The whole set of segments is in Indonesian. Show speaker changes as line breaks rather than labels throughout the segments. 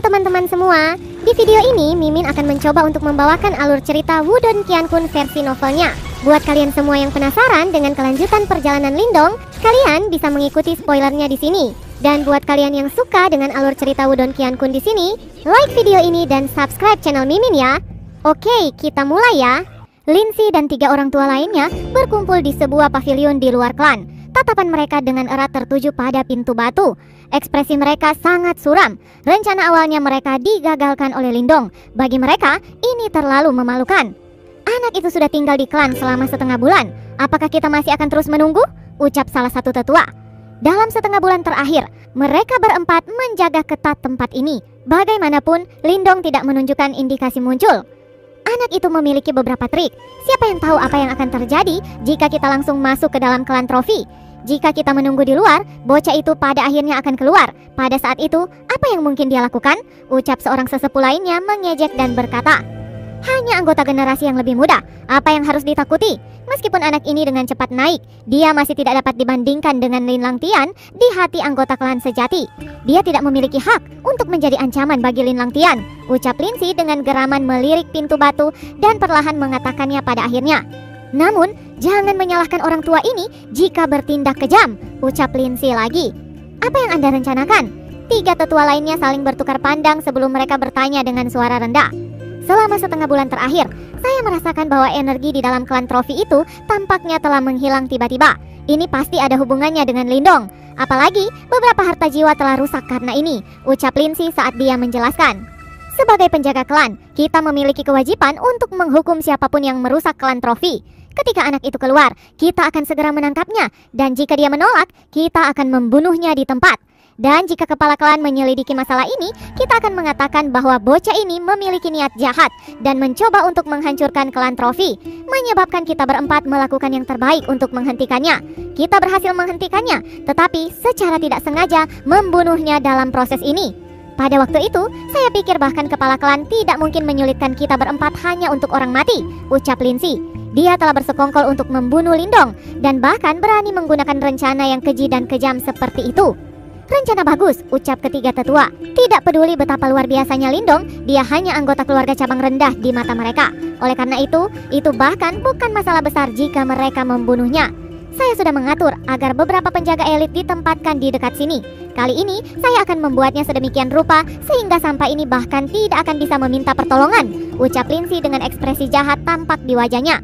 teman-teman semua, di video ini Mimin akan mencoba untuk membawakan alur cerita Wudong Qiankun versi novelnya. Buat kalian semua yang penasaran dengan kelanjutan perjalanan Lindong, kalian bisa mengikuti spoilernya di sini. Dan buat kalian yang suka dengan alur cerita Wudong Qiankun di sini, like video ini dan subscribe channel Mimin ya. Oke, kita mulai ya. Lindsay dan 3 orang tua lainnya berkumpul di sebuah pavilion di luar klan. Tatapan mereka dengan erat tertuju pada pintu batu. Ekspresi mereka sangat suram. Rencana awalnya mereka digagalkan oleh Lindong. Bagi mereka, ini terlalu memalukan. Anak itu sudah tinggal di klan selama setengah bulan. Apakah kita masih akan terus menunggu? Ucap salah satu tetua. Dalam setengah bulan terakhir, mereka berempat menjaga ketat tempat ini. Bagaimanapun, Lindong tidak menunjukkan indikasi muncul. Anak itu memiliki beberapa trik. Siapa yang tahu apa yang akan terjadi jika kita langsung masuk ke dalam klan trofi? Jika kita menunggu di luar, bocah itu pada akhirnya akan keluar. Pada saat itu, apa yang mungkin dia lakukan? Ucap seorang sesepuh lainnya mengejek dan berkata, hanya anggota generasi yang lebih muda. Apa yang harus ditakuti? Meskipun anak ini dengan cepat naik, dia masih tidak dapat dibandingkan dengan Lin Langtian di hati anggota klan sejati. Dia tidak memiliki hak untuk menjadi ancaman bagi Lin Langtian. Ucap Lindsay dengan geraman melirik pintu batu dan perlahan mengatakannya pada akhirnya. Namun, jangan menyalahkan orang tua ini jika bertindak kejam. Ucap Lindsay lagi. Apa yang Anda rencanakan? 3 tetua lainnya saling bertukar pandang sebelum mereka bertanya dengan suara rendah. Selama setengah bulan terakhir, saya merasakan bahwa energi di dalam klan trofi itu tampaknya telah menghilang tiba-tiba. Ini pasti ada hubungannya dengan Lindong. Apalagi beberapa harta jiwa telah rusak karena ini, ucap Lindsay saat dia menjelaskan. Sebagai penjaga klan, kita memiliki kewajiban untuk menghukum siapapun yang merusak klan trofi. Ketika anak itu keluar, kita akan segera menangkapnya. Dan jika dia menolak, kita akan membunuhnya di tempat. Dan jika kepala klan menyelidiki masalah ini, kita akan mengatakan bahwa bocah ini memiliki niat jahat dan mencoba untuk menghancurkan klan trofi, menyebabkan kita berempat melakukan yang terbaik untuk menghentikannya. Kita berhasil menghentikannya, tetapi secara tidak sengaja membunuhnya dalam proses ini. Pada waktu itu, saya pikir bahkan kepala klan tidak mungkin menyulitkan kita berempat hanya untuk orang mati, ucap Lindsay. Dia telah bersekongkol untuk membunuh Lindong dan bahkan berani menggunakan rencana yang keji dan kejam seperti itu. Rencana bagus, ucap ketiga tetua. Tidak peduli betapa luar biasanya Lindong, dia hanya anggota keluarga cabang rendah di mata mereka. Oleh karena itu bahkan bukan masalah besar jika mereka membunuhnya. Saya sudah mengatur agar beberapa penjaga elit ditempatkan di dekat sini. Kali ini saya akan membuatnya sedemikian rupa sehingga sampai ini bahkan tidak akan bisa meminta pertolongan, ucap Lindsay dengan ekspresi jahat tampak di wajahnya.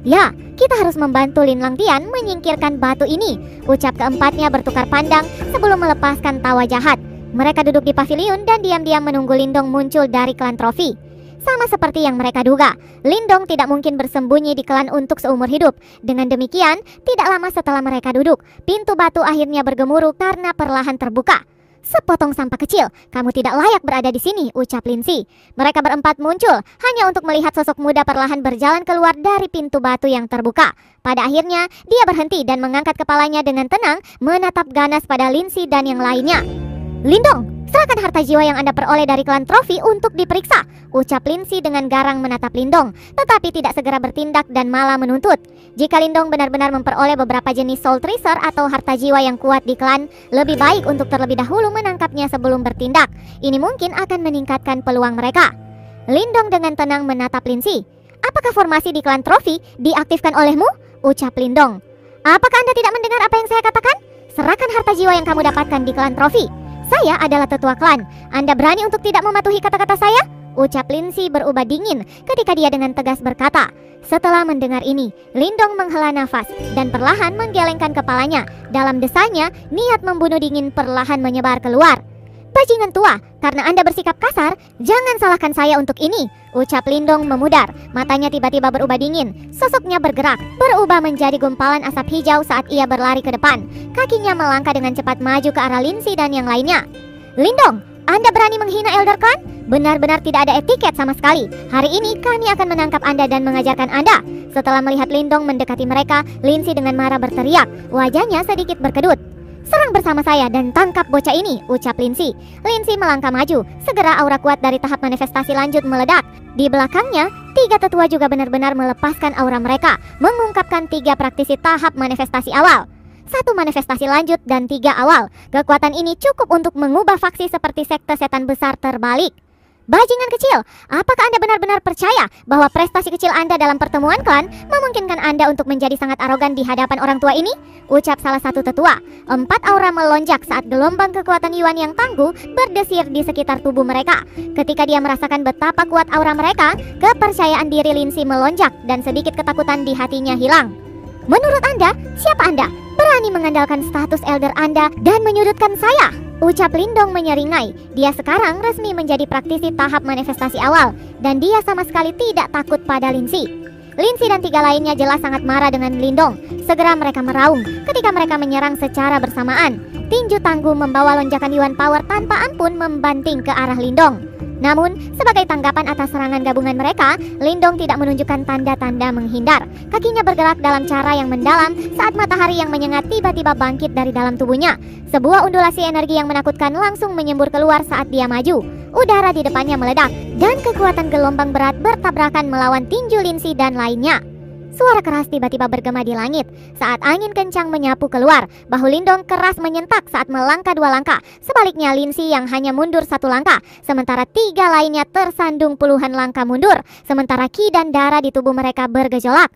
Ya, kita harus membantu Lin Langtian menyingkirkan batu ini, ucap keempatnya bertukar pandang sebelum melepaskan tawa jahat. Mereka duduk di pavilion dan diam-diam menunggu Lindong muncul dari klan trofi. Sama seperti yang mereka duga, Lindong tidak mungkin bersembunyi di klan untuk seumur hidup. Dengan demikian, tidak lama setelah mereka duduk, pintu batu akhirnya bergemuruh karena perlahan terbuka. Sepotong sampah kecil, kamu tidak layak berada di sini, ucap Lindsay. Mereka berempat muncul hanya untuk melihat sosok muda perlahan berjalan keluar dari pintu batu yang terbuka. Pada akhirnya, dia berhenti dan mengangkat kepalanya dengan tenang, menatap ganas pada Lindsay dan yang lainnya. Lindong, serahkan harta jiwa yang Anda peroleh dari klan trofi untuk diperiksa, ucap Lindsay dengan garang menatap Lindong, tetapi tidak segera bertindak dan malah menuntut. Jika Lindong benar-benar memperoleh beberapa jenis soul treasure atau harta jiwa yang kuat di klan, lebih baik untuk terlebih dahulu menangkapnya sebelum bertindak. Ini mungkin akan meningkatkan peluang mereka. Lindong dengan tenang menatap Lindsay. Apakah formasi di klan trofi diaktifkan olehmu? Ucap Lindong. Apakah Anda tidak mendengar apa yang saya katakan? Serahkan harta jiwa yang kamu dapatkan di klan trofi. Saya adalah tetua klan. Anda berani untuk tidak mematuhi kata-kata saya? Ucap Lindsay berubah dingin ketika dia dengan tegas berkata. Setelah mendengar ini, Lindong menghela nafas dan perlahan menggelengkan kepalanya. Dalam desanya, niat membunuh dingin perlahan menyebar keluar. Bajingan tua, karena Anda bersikap kasar, jangan salahkan saya untuk ini, ucap Lindong memudar. Matanya tiba-tiba berubah dingin. Sosoknya bergerak, berubah menjadi gumpalan asap hijau saat ia berlari ke depan. Kakinya melangkah dengan cepat maju ke arah Lindsay dan yang lainnya. Lindong, Anda berani menghina Elder Clan? Benar-benar tidak ada etiket sama sekali. Hari ini kami akan menangkap Anda dan mengajarkan Anda. Setelah melihat Lindong mendekati mereka, Lindsay dengan marah berteriak. Wajahnya sedikit berkedut. Serang bersama saya dan tangkap bocah ini, ucap Lindsay. Lindsay melangkah maju. Segera aura kuat dari tahap manifestasi lanjut meledak. Di belakangnya, 3 tetua juga benar-benar melepaskan aura mereka, mengungkapkan 3 praktisi tahap manifestasi awal. 1 manifestasi lanjut, dan 3 awal. Kekuatan ini cukup untuk mengubah faksi seperti sekte setan besar terbalik. Bajingan kecil, apakah Anda benar-benar percaya bahwa prestasi kecil Anda dalam pertemuan klan memungkinkan Anda untuk menjadi sangat arogan di hadapan orang tua ini? Ucap salah satu tetua. 4 aura melonjak saat gelombang kekuatan Yuan yang tangguh berdesir di sekitar tubuh mereka. Ketika dia merasakan betapa kuat aura mereka, kepercayaan diri Lindsay melonjak dan sedikit ketakutan di hatinya hilang. Menurut Anda, siapa Anda? Berani mengandalkan status elder Anda dan menyudutkan saya? Ucap Lindong menyeringai. Dia sekarang resmi menjadi praktisi tahap manifestasi awal, dan dia sama sekali tidak takut pada Lindsay. Lindsay dan 3 lainnya jelas sangat marah dengan Lindong. Segera mereka meraung ketika mereka menyerang secara bersamaan. Tinju tangguh membawa lonjakan Yuan Power tanpa ampun membanting ke arah Lindong. Namun, sebagai tanggapan atas serangan gabungan mereka, Lindong tidak menunjukkan tanda-tanda menghindar. Kakinya bergerak dalam cara yang mendalam saat matahari yang menyengat tiba-tiba bangkit dari dalam tubuhnya. Sebuah undulasi energi yang menakutkan langsung menyembur keluar saat dia maju. Udara di depannya meledak, dan kekuatan gelombang berat bertabrakan melawan tinju Lindsay dan lainnya. Suara keras tiba-tiba bergema di langit saat angin kencang menyapu keluar. Bahu Lindong keras menyentak saat melangkah 2 langkah. Sebaliknya Lindsay yang hanya mundur 1 langkah, sementara 3 lainnya tersandung puluhan langkah mundur. Sementara ki dan darah di tubuh mereka bergejolak.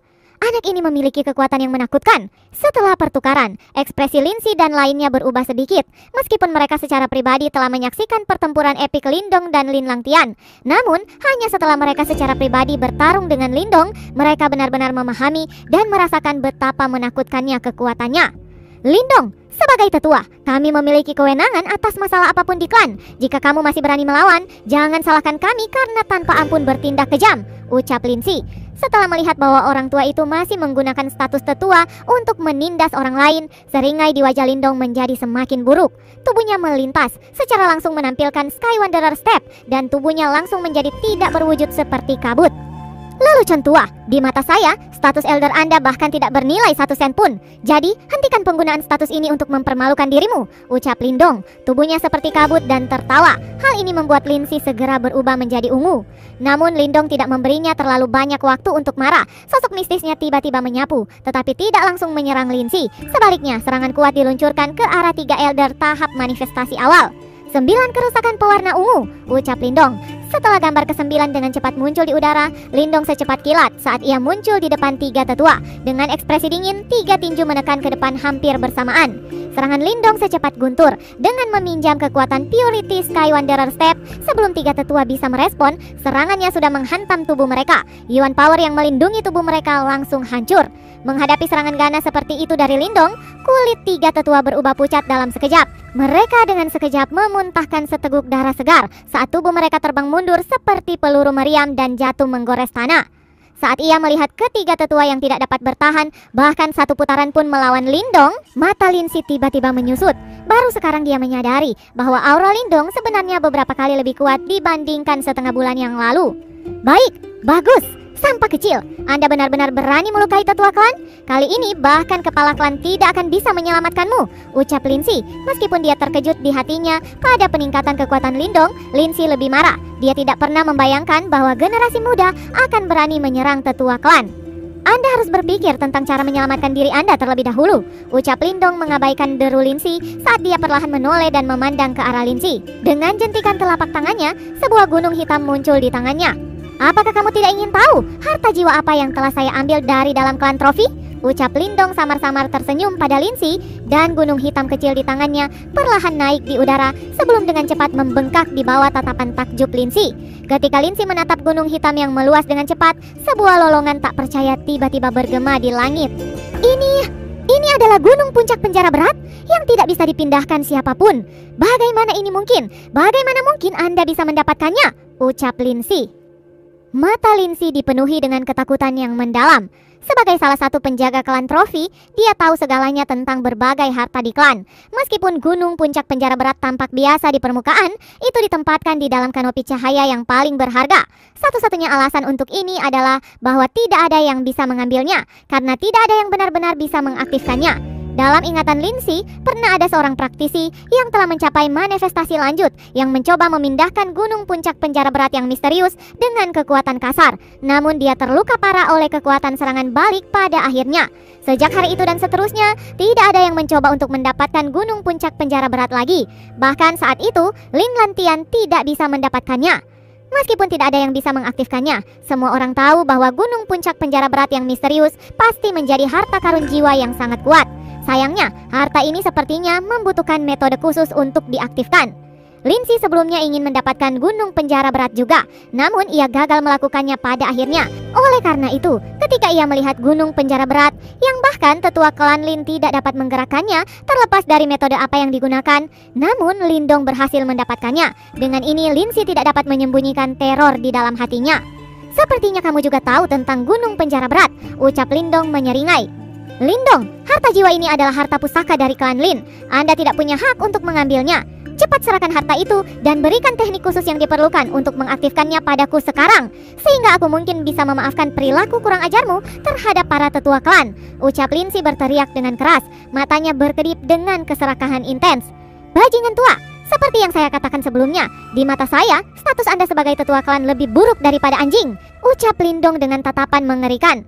Anak ini memiliki kekuatan yang menakutkan. Setelah pertukaran, ekspresi Lindsay dan lainnya berubah sedikit. Meskipun mereka secara pribadi telah menyaksikan pertempuran epik Lindong dan Lin Langtian, namun hanya setelah mereka secara pribadi bertarung dengan Lindong, mereka benar-benar memahami dan merasakan betapa menakutkannya kekuatannya. Lindong, sebagai tetua, kami memiliki kewenangan atas masalah apapun di klan. Jika kamu masih berani melawan, jangan salahkan kami karena tanpa ampun bertindak kejam, ucap Lindsay. Setelah melihat bahwa orang tua itu masih menggunakan status tetua untuk menindas orang lain, seringai di wajah Lindong menjadi semakin buruk. Tubuhnya melintas, secara langsung menampilkan Sky Wanderer Step, dan tubuhnya langsung menjadi tidak berwujud seperti kabut. Lelucon tua, di mata saya, status elder Anda bahkan tidak bernilai 1 sen pun. Jadi, hentikan penggunaan status ini untuk mempermalukan dirimu, ucap Lindong. Tubuhnya seperti kabut dan tertawa. Hal ini membuat Lindsay segera berubah menjadi ungu. Namun Lindong tidak memberinya terlalu banyak waktu untuk marah. Sosok mistisnya tiba-tiba menyapu, tetapi tidak langsung menyerang Lindsay. Sebaliknya, serangan kuat diluncurkan ke arah 3 elder tahap manifestasi awal. 9 kerusakan pewarna ungu, ucap Lindong. Setelah gambar ke-9 dengan cepat muncul di udara, Lindong secepat kilat saat ia muncul di depan 3 tetua. Dengan ekspresi dingin, 3 tinju menekan ke depan hampir bersamaan. Serangan Lindong secepat guntur dengan meminjam kekuatan Purity Sky Wanderer Step. Sebelum 3 tetua bisa merespon, serangannya sudah menghantam tubuh mereka. Yuan Power yang melindungi tubuh mereka langsung hancur. Menghadapi serangan ganas seperti itu dari Lindong, kulit 3 tetua berubah pucat dalam sekejap. Mereka dengan sekejap memuntahkan seteguk darah segar saat tubuh mereka terbang mundur seperti peluru meriam dan jatuh menggores tanah. Saat ia melihat ketiga tetua yang tidak dapat bertahan, bahkan 1 putaran pun melawan Lindong, mata Lindsay tiba-tiba menyusut. Baru sekarang dia menyadari bahwa aura Lindong sebenarnya beberapa kali lebih kuat dibandingkan setengah bulan yang lalu. Baik, bagus. Sampah kecil, Anda benar-benar berani melukai tetua klan? Kali ini bahkan kepala klan tidak akan bisa menyelamatkanmu, ucap Lindsay. Meskipun dia terkejut di hatinya pada peningkatan kekuatan Lindong, Lindsay lebih marah. Dia tidak pernah membayangkan bahwa generasi muda akan berani menyerang tetua klan. Anda harus berpikir tentang cara menyelamatkan diri Anda terlebih dahulu, ucap Lindong mengabaikan deru Lindsay saat dia perlahan menoleh dan memandang ke arah Lindsay. Dengan jentikan telapak tangannya, sebuah gunung hitam muncul di tangannya. Apakah kamu tidak ingin tahu harta jiwa apa yang telah saya ambil dari dalam klan trofi? Ucap Lindong samar-samar tersenyum pada Lindsay, dan gunung hitam kecil di tangannya perlahan naik di udara sebelum dengan cepat membengkak di bawah tatapan takjub Lindsay. Ketika Lindsay menatap gunung hitam yang meluas dengan cepat, sebuah lolongan tak percaya tiba-tiba bergema di langit. Ini adalah gunung puncak penjara berat yang tidak bisa dipindahkan siapapun. Bagaimana ini mungkin? Bagaimana mungkin Anda bisa mendapatkannya? Ucap Lindsay. Mata Lindsay dipenuhi dengan ketakutan yang mendalam. Sebagai salah satu penjaga klan trofi, dia tahu segalanya tentang berbagai harta di klan. Meskipun gunung puncak penjara berat tampak biasa di permukaan, itu ditempatkan di dalam kanopi cahaya yang paling berharga. Satu-satunya alasan untuk ini adalah bahwa tidak ada yang bisa mengambilnya, karena tidak ada yang benar-benar bisa mengaktifkannya. Dalam ingatan Lindsay, pernah ada seorang praktisi yang telah mencapai manifestasi lanjut yang mencoba memindahkan gunung puncak penjara berat yang misterius dengan kekuatan kasar. Namun dia terluka parah oleh kekuatan serangan balik pada akhirnya. Sejak hari itu dan seterusnya, tidak ada yang mencoba untuk mendapatkan gunung puncak penjara berat lagi. Bahkan saat itu, Lin Lantian tidak bisa mendapatkannya. Meskipun tidak ada yang bisa mengaktifkannya, semua orang tahu bahwa gunung puncak penjara berat yang misterius pasti menjadi harta karun jiwa yang sangat kuat. Sayangnya, harta ini sepertinya membutuhkan metode khusus untuk diaktifkan. Lindsay sebelumnya ingin mendapatkan gunung penjara berat juga, namun ia gagal melakukannya pada akhirnya. Oleh karena itu, ketika ia melihat gunung penjara berat, yang bahkan tetua klan Lin tidak dapat menggerakkannya terlepas dari metode apa yang digunakan, namun Lindong berhasil mendapatkannya. Dengan ini, Lindsay tidak dapat menyembunyikan teror di dalam hatinya. Sepertinya kamu juga tahu tentang gunung penjara berat, ucap Lindong menyeringai. Lindong, harta jiwa ini adalah harta pusaka dari klan Lin. Anda tidak punya hak untuk mengambilnya. Cepat serahkan harta itu dan berikan teknik khusus yang diperlukan untuk mengaktifkannya padaku sekarang, sehingga aku mungkin bisa memaafkan perilaku kurang ajarmu terhadap para tetua klan, ucap Lindsay berteriak dengan keras, matanya berkedip dengan keserakahan intens. Bajingan tua, seperti yang saya katakan sebelumnya, di mata saya, status Anda sebagai tetua klan lebih buruk daripada anjing, ucap Lindong dengan tatapan mengerikan.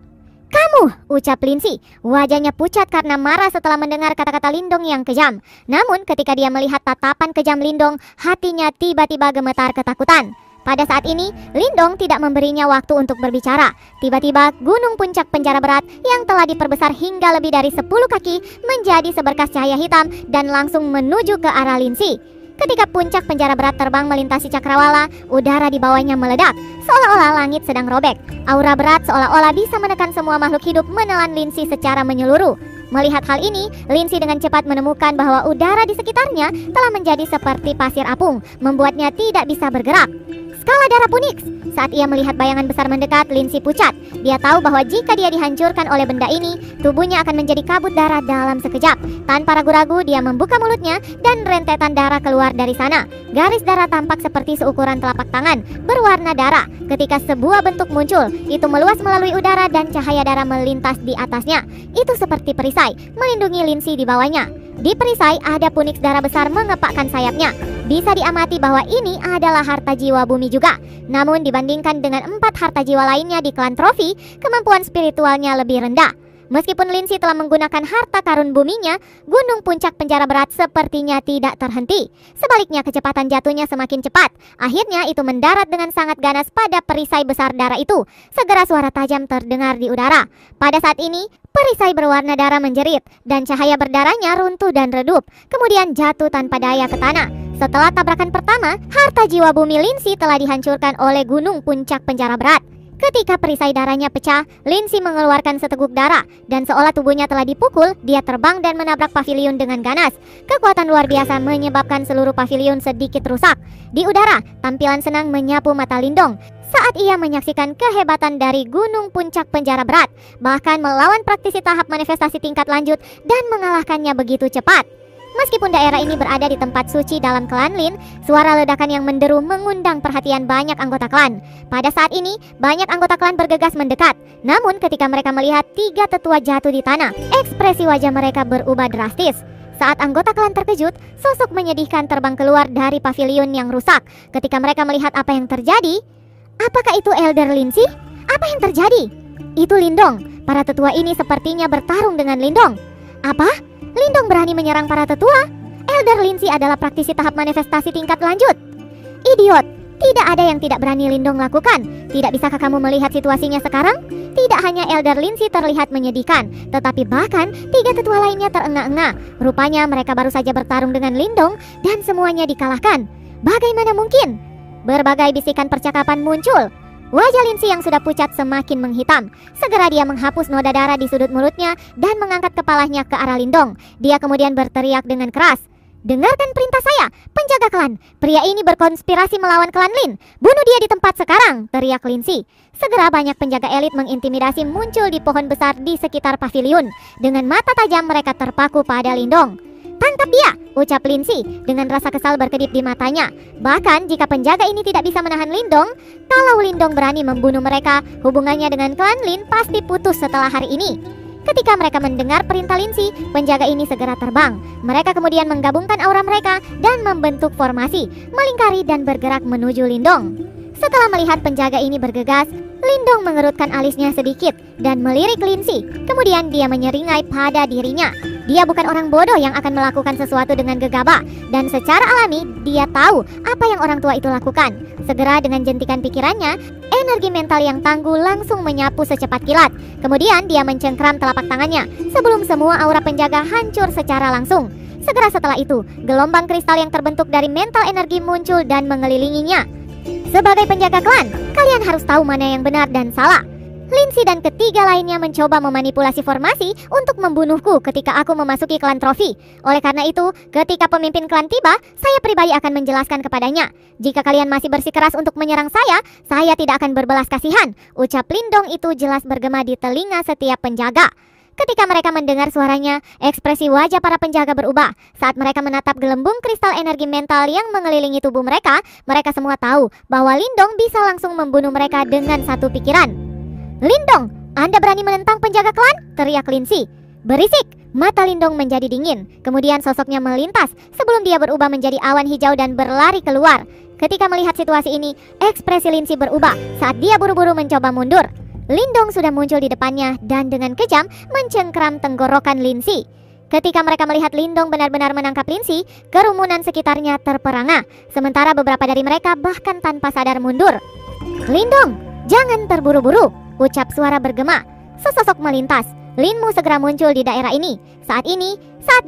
Kamu, ucap Lindsay. Wajahnya pucat karena marah setelah mendengar kata-kata Lindong yang kejam. Namun ketika dia melihat tatapan kejam Lindong, hatinya tiba-tiba gemetar ketakutan. Pada saat ini, Lindong tidak memberinya waktu untuk berbicara. Tiba-tiba, gunung puncak penjara berat yang telah diperbesar hingga lebih dari 10 kaki menjadi seberkas cahaya hitam dan langsung menuju ke arah Lindsay. Ketika puncak penjara berat terbang melintasi cakrawala, udara di bawahnya meledak, seolah-olah langit sedang robek. Aura berat seolah-olah bisa menekan semua makhluk hidup menelan Lindsay secara menyeluruh. Melihat hal ini, Lindsay dengan cepat menemukan bahwa udara di sekitarnya telah menjadi seperti pasir apung, membuatnya tidak bisa bergerak. Skala darah Punix. Saat ia melihat bayangan besar mendekat, Lindsay pucat. Dia tahu bahwa jika dia dihancurkan oleh benda ini, tubuhnya akan menjadi kabut darah dalam sekejap. Tanpa ragu-ragu, dia membuka mulutnya dan rentetan darah keluar dari sana. Garis darah tampak seperti seukuran telapak tangan, berwarna darah. Ketika sebuah bentuk muncul, itu meluas melalui udara dan cahaya darah melintas di atasnya. Itu seperti perisai, melindungi Lindsay di bawahnya. Di perisai ada Punix darah besar mengepakkan sayapnya. Bisa diamati bahwa ini adalah harta jiwa bumi juga. Namun dibandingkan dengan 4 harta jiwa lainnya di klan Trofi, kemampuan spiritualnya lebih rendah. Meskipun Lindsay telah menggunakan harta karun buminya, gunung puncak penjara berat sepertinya tidak terhenti. Sebaliknya kecepatan jatuhnya semakin cepat. Akhirnya itu mendarat dengan sangat ganas pada perisai besar darah itu. Segera suara tajam terdengar di udara. Pada saat ini, perisai berwarna darah menjerit dan cahaya berdarahnya runtuh dan redup, kemudian jatuh tanpa daya ke tanah. Setelah tabrakan pertama, harta jiwa bumi Lindsay telah dihancurkan oleh gunung puncak penjara berat. Ketika perisai darahnya pecah, Lindsay mengeluarkan seteguk darah dan seolah tubuhnya telah dipukul, dia terbang dan menabrak paviliun dengan ganas. Kekuatan luar biasa menyebabkan seluruh paviliun sedikit rusak. Di udara, tampilan senang menyapu mata Lindong saat ia menyaksikan kehebatan dari gunung puncak penjara berat, bahkan melawan praktisi tahap manifestasi tingkat lanjut dan mengalahkannya begitu cepat. Meskipun daerah ini berada di tempat suci dalam klan Lin, suara ledakan yang menderu mengundang perhatian banyak anggota klan. Pada saat ini, banyak anggota klan bergegas mendekat. Namun ketika mereka melihat 3 tetua jatuh di tanah, ekspresi wajah mereka berubah drastis. Saat anggota klan terkejut, sosok menyedihkan terbang keluar dari paviliun yang rusak. Ketika mereka melihat apa yang terjadi, apakah itu Elder Lindsay? Apa yang terjadi? Itu Lindong. Para tetua ini sepertinya bertarung dengan Lindong. Apa? Lindong berani menyerang para tetua? Elder Lindsay adalah praktisi tahap manifestasi tingkat lanjut. Idiot, tidak ada yang tidak berani Lindong lakukan. Tidak bisakah kamu melihat situasinya sekarang? Tidak hanya Elder Lindsay terlihat menyedihkan, tetapi bahkan 3 tetua lainnya terengah-engah. Rupanya mereka baru saja bertarung dengan Lindong dan semuanya dikalahkan. Bagaimana mungkin? Berbagai bisikan percakapan muncul. Wajah Lindsay yang sudah pucat semakin menghitam. Segera dia menghapus noda darah di sudut mulutnya dan mengangkat kepalanya ke arah Lindong. Dia kemudian berteriak dengan keras. Dengarkan perintah saya, penjaga klan. Pria ini berkonspirasi melawan klan Lin. Bunuh dia di tempat sekarang, teriak Lindsay. Segera banyak penjaga elit mengintimidasi muncul di pohon besar di sekitar paviliun. Dengan mata tajam mereka terpaku pada Lindong. Tangkap dia, ucap Lindsay dengan rasa kesal berkedip di matanya. Bahkan jika penjaga ini tidak bisa menahan Lindong, kalau Lindong berani membunuh mereka, hubungannya dengan klan Lin pasti putus setelah hari ini. Ketika mereka mendengar perintah Lindsay, penjaga ini segera terbang. Mereka kemudian menggabungkan aura mereka dan membentuk formasi, melingkari dan bergerak menuju Lindong. Setelah melihat penjaga ini bergegas, Lindong mengerutkan alisnya sedikit dan melirik Lindsay. Kemudian dia menyeringai pada dirinya. Dia bukan orang bodoh yang akan melakukan sesuatu dengan gegabah, dan secara alami dia tahu apa yang orang tua itu lakukan. Segera dengan jentikan pikirannya, energi mental yang tangguh langsung menyapu secepat kilat. Kemudian dia mencengkram telapak tangannya sebelum semua aura penjaga hancur secara langsung. Segera setelah itu, gelombang kristal yang terbentuk dari mental energi muncul dan mengelilinginya. Sebagai penjaga klan, kalian harus tahu mana yang benar dan salah. Lindsay dan ketiga lainnya mencoba memanipulasi formasi untuk membunuhku ketika aku memasuki klan trofi. Oleh karena itu, ketika pemimpin klan tiba, saya pribadi akan menjelaskan kepadanya. Jika kalian masih bersikeras untuk menyerang saya tidak akan berbelas kasihan. Ucap Lindong itu jelas bergema di telinga setiap penjaga. Ketika mereka mendengar suaranya, ekspresi wajah para penjaga berubah. Saat mereka menatap gelembung kristal energi mental yang mengelilingi tubuh mereka, mereka semua tahu bahwa Lindong bisa langsung membunuh mereka dengan satu pikiran. "Lindong, Anda berani menentang penjaga klan?" teriak Lindsay. "Berisik!" Mata Lindong menjadi dingin. Kemudian sosoknya melintas sebelum dia berubah menjadi awan hijau dan berlari keluar. Ketika melihat situasi ini, ekspresi Lindsay berubah saat dia buru-buru mencoba mundur. Lindong sudah muncul di depannya dan dengan kejam mencengkram tenggorokan Lindsay. Ketika mereka melihat Lindong benar-benar menangkap Lindsay, kerumunan sekitarnya terperangah. Sementara beberapa dari mereka bahkan tanpa sadar mundur. "Lindong, jangan terburu-buru!" ucap suara bergema. Sesosok melintas. Linmu segera muncul di daerah ini. Saat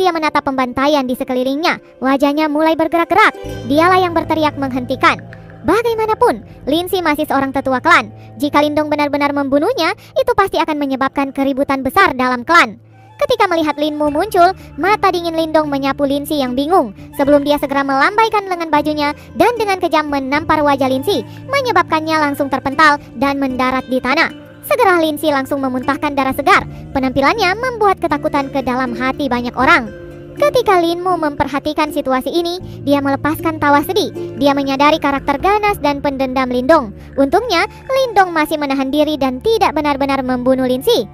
dia menatap pembantaian di sekelilingnya, wajahnya mulai bergerak-gerak. Dialah yang berteriak menghentikan. Bagaimanapun, Lindsay masih seorang tetua klan. Jika Lindong benar-benar membunuhnya, itu pasti akan menyebabkan keributan besar dalam klan. Ketika melihat Linmu muncul, mata dingin Lindong menyapu Lindsay yang bingung sebelum dia segera melambaikan lengan bajunya dan dengan kejam menampar wajah Lindsay, menyebabkannya langsung terpental dan mendarat di tanah. Segera Lindsay langsung memuntahkan darah segar. Penampilannya membuat ketakutan ke dalam hati banyak orang. Ketika Linmu memperhatikan situasi ini, dia melepaskan tawa sedih. Dia menyadari karakter ganas dan pendendam Lindong. Untungnya, Lindong masih menahan diri dan tidak benar-benar membunuh Lindsay.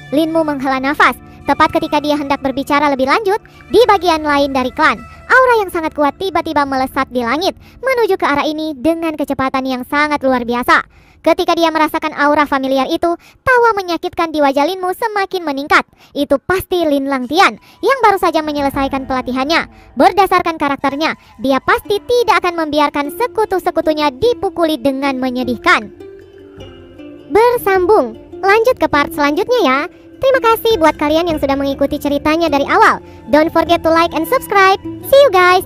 Linmu menghela nafas. Tepat ketika dia hendak berbicara lebih lanjut, di bagian lain dari klan, aura yang sangat kuat tiba-tiba melesat di langit, menuju ke arah ini dengan kecepatan yang sangat luar biasa. Ketika dia merasakan aura familiar itu, tawa menyakitkan di wajah Linmu semakin meningkat. Itu pasti Lin Langtian yang baru saja menyelesaikan pelatihannya. Berdasarkan karakternya, dia pasti tidak akan membiarkan sekutu-sekutunya dipukuli dengan menyedihkan. Bersambung, lanjut ke part selanjutnya ya. Terima kasih buat kalian yang sudah mengikuti ceritanya dari awal. Don't forget to like and subscribe. See you guys.